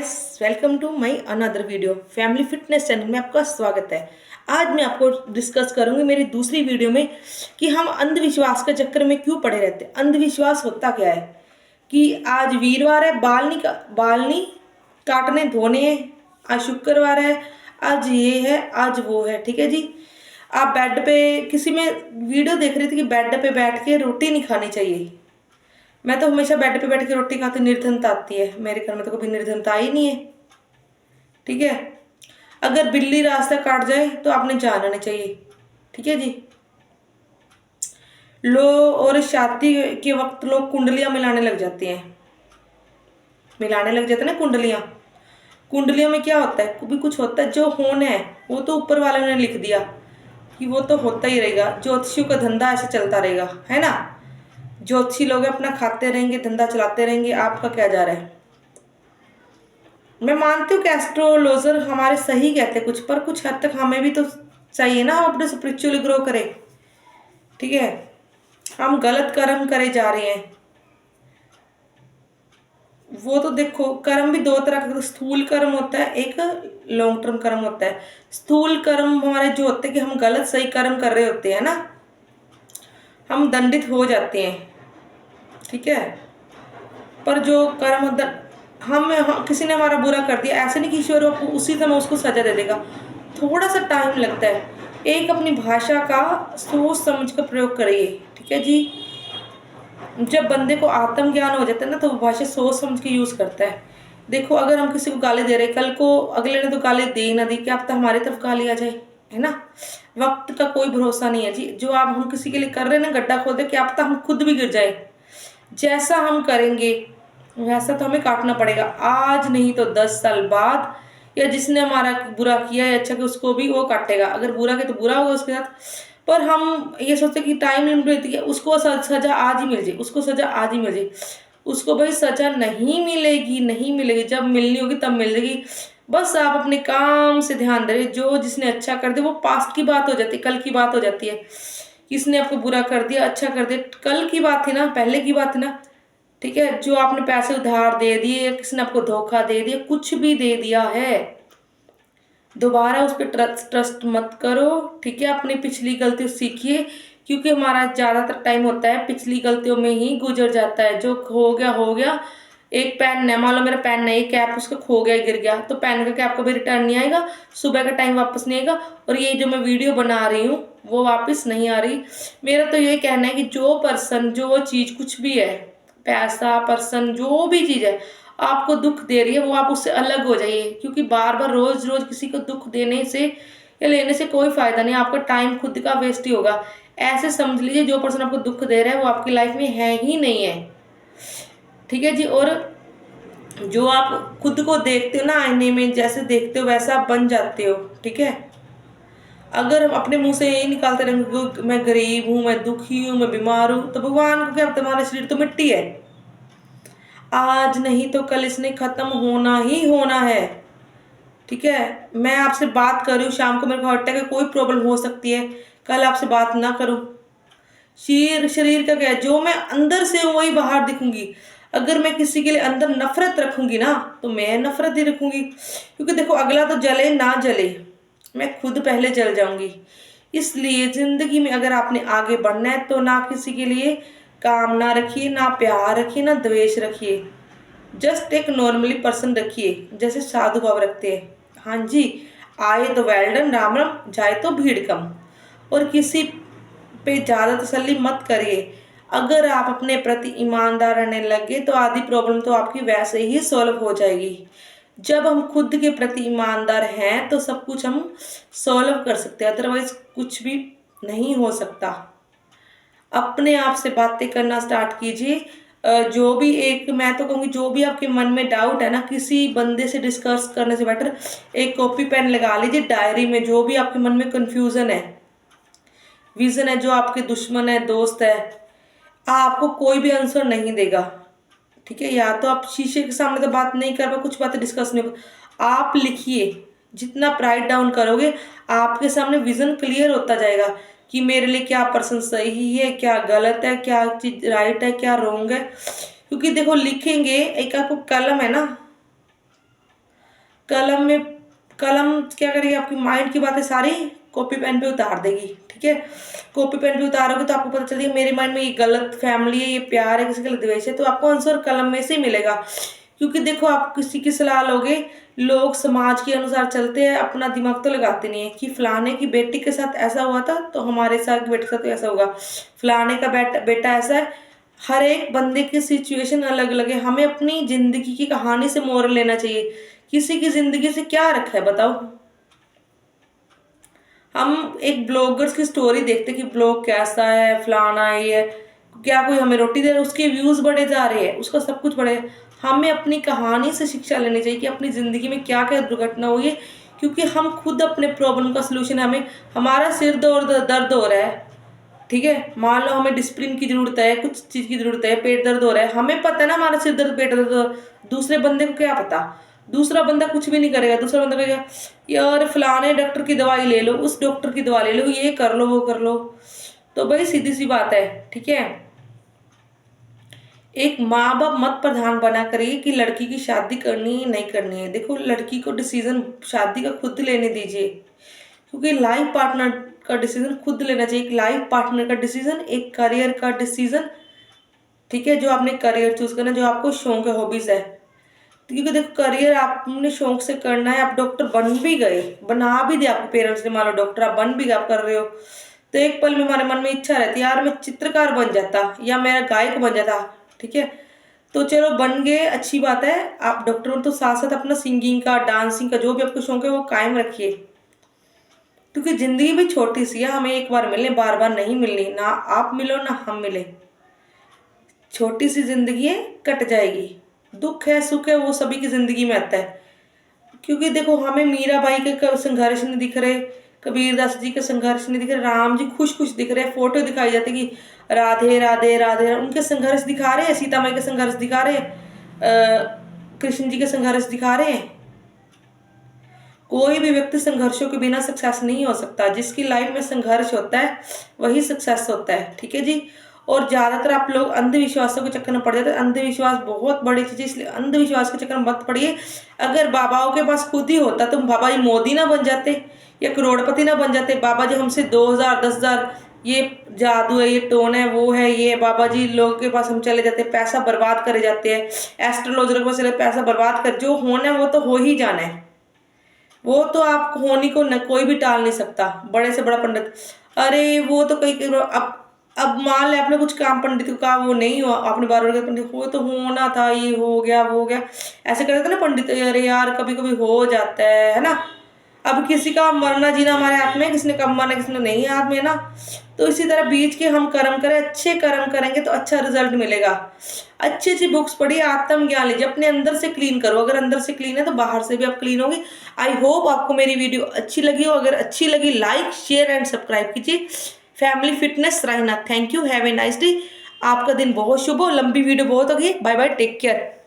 Guys, welcome to my another video. Family fitness channel में आपका स्वागत है। आज मैं आपको डिस्कस करूंगी मेरी दूसरी वीडियो में कि हम अंधविश्वास के चक्कर में क्यों पड़े रहते हैं। अंधविश्वास होता क्या है कि आज वीरवार है, बाल नहीं काटने धोने हैं, आज शुक्रवार है, आज ये है, आज वो है। ठीक है जी। आप बेड पे किसी में वीडियो देख रही थी कि बेड पे बैठ के रोटी नहीं खानी चाहिए। मैं तो हमेशा बेड पे बैठ के रोटी खाती, निर्धनता आती है। मेरे घर में तो कभी निर्धनता आई नहीं है। ठीक है। अगर बिल्ली रास्ता काट जाए तो आपने जान आना चाहिए। ठीक है जी। लो और शादी के वक्त लोग कुंडलियां मिलाने लग जाते हैं, ना कुंडलियां। कुंडलियों में क्या होता है, भी कुछ होता है जो होना है वो तो ऊपर वाले ने लिख दिया कि वो तो होता ही रहेगा। ज्योतिषियों का धंधा ऐसे चलता रहेगा, है ना। ज्योतिषी लोग अपना खाते रहेंगे, धंधा चलाते रहेंगे, आपका क्या जा रहा है। मैं मानती हूँ कि एस्ट्रोलॉजर हमारे सही कहते हैं कुछ, पर कुछ हद तक हमें भी तो चाहिए ना, हम अपने स्पिरिचुअली ग्रो करें। ठीक है। हम गलत कर्म करे जा रहे हैं। वो तो देखो, कर्म भी दो तरह का, स्थूल कर्म होता है, एक लॉन्ग टर्म कर्म होता है। स्थूल कर्म हमारे जो होते हैं कि हम गलत सही कर्म कर रहे होते हैं ना, हम दंडित हो जाते हैं। ठीक है। पर जो कर्म हम किसी ने हमारा बुरा कर दिया, ऐसे नहीं कि ईश्वर आपको उसी समय उसको सजा दे देगा। थोड़ा सा टाइम लगता है। एक अपनी भाषा का सोच समझ कर प्रयोग करिए। ठीक है जी। जब बंदे को आत्मज्ञान हो जाता है ना, तो वो भाषा सोच समझ के यूज करता है। देखो, अगर हम किसी को गाली दे रहे, कल को अगले ने तो गाली दे ही ना दी, क्या पता हमारी तरफ गाली आ जाए, है ना। वक्त का कोई भरोसा नहीं है जी। जो आप हम किसी के लिए कर रहे हैं ना, गड्ढा खोल दे, क्या पता हम खुद भी गिर जाए। जैसा हम करेंगे वैसा तो हमें काटना पड़ेगा, आज नहीं तो 10 साल बाद। या जिसने हमारा बुरा किया है, अच्छा कि उसको भी वो काटेगा। अगर बुरा किया तो बुरा होगा उसके साथ। पर हम ये सोचते कि टाइम लिमिट रहती है, उसको सजा आज ही मिल जाए, उसको सजा आज ही मिल जाए। उसको भाई सजा नहीं मिलेगी, नहीं मिलेगी। जब मिलनी होगी तब मिल जाएगी। बस आप अपने काम से ध्यान दे। जो जिसने अच्छा कर दिया वो पास्ट की बात हो जाती है, कल की बात हो जाती है। किसने आपको बुरा कर दिया, अच्छा कर दिया, कल की बात थी ना, पहले की बात थी ना। ठीक है। जो आपने पैसे उधार दे दिए, या किसी ने आपको धोखा दे दिया, कुछ भी दे दिया है, दोबारा उस पर ट्रस्ट मत करो। ठीक है। अपनी पिछली गलती सीखिए, क्योंकि हमारा ज़्यादातर टाइम होता है पिछली गलतियों में ही गुजर जाता है। जो हो गया हो गया। एक पेन है, मान लो मेरा पेन नहीं, कैप उसका खो गया, गिर गया, तो पेन का कैप कभी रिटर्न नहीं आएगा, सुबह का टाइम वापस नहीं आएगा। और ये जो मैं वीडियो बना रही हूँ वो वापस नहीं आ रही। मेरा तो ये कहना है कि जो पर्सन, जो चीज़, कुछ भी है, पैसा, पर्सन, जो भी चीज़ है, आपको दुख दे रही है, वो आप उससे अलग हो जाइए। क्योंकि बार बार रोज रोज किसी को दुख देने से या लेने से कोई फायदा नहीं, आपका टाइम खुद का वेस्ट ही होगा। ऐसे समझ लीजिए, जो पर्सन आपको दुख दे रहा है वो आपकी लाइफ में है ही नहीं है। ठीक है जी। और जो आप खुद को देखते हो ना आईने में, जैसे देखते हो वैसा आप बन जाते हो। ठीक है। अगर हम अपने मुंह से यही निकालते रहेंगे कि मैं गरीब हूँ, मैं दुखी हूँ, मैं बीमार हूँ, तो भगवान को क्या, तुम्हारा शरीर तो मिट्टी है, आज नहीं तो कल इसने खत्म होना ही होना है। ठीक है। मैं आपसे बात कर रही हूँ, शाम को मेरे को हार्ट अटैक है, कोई प्रॉब्लम हो सकती है, कल आपसे बात ना करूँ। शरीर का क्या है, जो मैं अंदर से हूँ वही बाहर दिखूंगी। अगर मैं किसी के लिए अंदर नफरत रखूंगी ना, तो मैं नफरत ही रखूंगी। क्योंकि देखो, अगला तो जले ना जले, मैं खुद पहले जल जाऊंगी। इसलिए जिंदगी में अगर आपने आगे बढ़ना है तो ना किसी के लिए कामना रखिए, ना प्यार रखिए, ना द्वेष रखिए। जस्ट एक नॉर्मली पर्सन रखिए, जैसे साधु भाव रखते हैं। हाँ जी। आए तो वेल डन, राम राम, जाए तो भीड़ कम। और किसी पे ज़्यादा तसल्ली मत करिए। अगर आप अपने प्रति ईमानदार रहने लगे तो आधी प्रॉब्लम तो आपकी वैसे ही सॉल्व हो जाएगी। जब हम खुद के प्रति ईमानदार हैं तो सब कुछ हम सॉल्व कर सकते हैं, अदरवाइज कुछ भी नहीं हो सकता। अपने आप से बातें करना स्टार्ट कीजिए। जो भी एक, मैं तो कहूँगी, जो भी आपके मन में डाउट है ना, किसी बंदे से डिस्कस करने से बेटर एक कॉपी पेन लगा लीजिए, डायरी में जो भी आपके मन में कंफ्यूजन है, विजन है, जो आपके दुश्मन है, दोस्त है, आपको कोई भी आंसर नहीं देगा। ठीक है। या तो आप शीशे के सामने तो बात नहीं कर पाए, कुछ बातें डिस्कस नहीं हो, आप लिखिए। जितना प्राइट डाउन करोगे, आपके सामने विजन क्लियर होता जाएगा कि मेरे लिए क्या पर्सन सही है, क्या गलत है, क्या चीज राइट है, क्या रॉन्ग है। क्योंकि देखो, लिखेंगे, एक आपको कलम है ना, कलम में, कलम क्या करेगी, आपकी माइंड की बातें सारी कॉपी पेन पे उतार देगी। ठीक है, कॉपी पेन पे उतारोगे तो आपको पता चलेगा मेरे माइंड में ये गलत फैमिली है, ये प्यार है, किसी का द्वेष है, तो आपको आंसर कलम में से ही मिलेगा। क्योंकि देखो, आप किसी की सलाह लोगे, लोग समाज के अनुसार चलते हैं, अपना दिमाग तो लगाते नहीं है कि फलाने की बेटी के साथ ऐसा हुआ था तो हमारे साथ बेटे के साथ ऐसा होगा, फलाने का बेटा ऐसा है। हर एक बंदे की सिचुएशन अलग अलग है। हमें अपनी जिंदगी की कहानी से मोरल लेना चाहिए। किसी की जिंदगी से क्या रखा है बताओ। हम एक ब्लॉगर्स की स्टोरी देखते कि ब्लॉग कैसा है, फलाना है, ये क्या कोई हमें रोटी दे रहा है, उसके व्यूज बढ़े जा रहे हैं, उसका सब कुछ बढ़े। हमें अपनी कहानी से शिक्षा लेनी चाहिए कि अपनी जिंदगी में क्या क्या दुर्घटना हुई है, क्योंकि हम खुद अपने प्रॉब्लम का सोल्यूशन, हमें हमारा सिर दर्द हो रहा है, ठीक है, मान लो हमें डिस्प्रिन की जरूरत है, कुछ चीज की जरूरत है, पेट दर्द हो रहा है, हमें पता है ना हमारा सिर दर्द पेट दर्द, दूसरे बंदे को क्या पता। दूसरा बंदा कुछ भी नहीं करेगा, दूसरा बंदा कहेगा यार फलाने डॉक्टर की दवाई ले लो, उस डॉक्टर की दवा ले लो, ये कर लो वो कर लो। तो भाई सीधी सी बात है, ठीक है। एक माँ बाप मत प्रधान बना करिए कि लड़की की शादी करनी है नहीं करनी है। देखो, लड़की को डिसीजन शादी का खुद लेने दीजिए, क्योंकि लाइफ पार्टनर का डिसीजन खुद लेना चाहिए। एक लाइफ पार्टनर का डिसीजन, एक करियर का डिसीजन, ठीक है, जो आपने करियर चूज करना, जो आपको शौक है, हॉबीज है। क्योंकि देखो, करियर आपने शौक से करना है। आप डॉक्टर बन भी गए, बना भी दिया आपके पेरेंट्स ने, मान लो डॉक्टर आप बन भी गए, आप कर रहे हो, तो एक पल में हमारे मन में इच्छा रहती है यार मैं चित्रकार बन जाता या मेरा गायक बन जाता, ठीक है। तो चलो बन गए, अच्छी बात है। आप डॉक्टर हो तो साथ साथ अपना सिंगिंग का, डांसिंग का, जो भी आपको शौक है वो कायम रखिए, क्योंकि जिंदगी भी छोटी सी है, हमें एक बार मिलने, बार बार नहीं मिलनी, ना आप मिलो ना हम मिले। छोटी सी जिंदगी है, कट जाएगी। दुख है सुख है वो सभी की जिंदगी में आता है। क्योंकि देखो, हमें मीराबाई के संघर्ष नहीं दिख रहे, कबीरदास जी के संघर्ष नहीं दिख रहे, राम जी खुश खुश दिख रहे, फोटो दिखाई जाती कि राधे राधे राधे, उनके संघर्ष दिखा रहे हैं, सीता माई के संघर्ष दिखा रहे हैं, कृष्ण जी के संघर्ष दिखा रहे हैं। कोई भी व्यक्ति संघर्षों के बिना सक्सेस नहीं हो सकता। जिसकी लाइफ में संघर्ष होता है वही सक्सेस होता है, ठीक है जी। और ज्यादातर आप लोग अंधविश्वासों के चक्कर में पड़ जाते हैं। अंधविश्वास बहुत बड़ी चीज है, इसलिए अंधविश्वास के चक्कर में मत पड़िए। अगर बाबाओं के पास खुद ही होता तो बाबा जी मोदी ना बन जाते या करोड़पति ना बन जाते। बाबा जी हमसे 2000 10,000 ये जादू है, ये टोन है, वो है, ये बाबा जी लोगों के पास हम चले जाते, पैसा बर्बाद करे जाते हैं, एस्ट्रोलॉजर के पास चले पैसा बर्बाद कर, जो होना है वो तो हो ही जाना है। वो तो आप होनी को न कोई भी टाल नहीं सकता, बड़े से बड़ा पंडित। अरे वो तो कई कई अब मान ले आपने कुछ काम पंडित को कहा, वो नहीं हुआ, आपने बार बार पंडित वो तो होना था, ये हो गया वो हो गया, ऐसे करते थे ना पंडित। अरे यार कभी कभी हो जाता है ना। अब किसी का मरना जीना हमारे हाथ में, किसी ने कब मरना किसी ने नहीं हाथ में ना। तो इसी तरह बीच के हम कर्म करें, अच्छे कर्म करेंगे तो अच्छा रिजल्ट मिलेगा। अच्छी अच्छी बुक्स पढ़िए, आत्म ज्ञान लीजिए, अपने अंदर से क्लीन करो। अगर अंदर से क्लीन है तो बाहर से भी आप क्लीन होगे। आई होप आपको मेरी वीडियो अच्छी लगी हो। अगर अच्छी लगी लाइक शेयर एंड सब्सक्राइब कीजिए। Family fitness Raina, thank you, have a nice day. आपका दिन बहुत शुभ हो। लंबी वीडियो बहुत होगी। Bye bye, take care.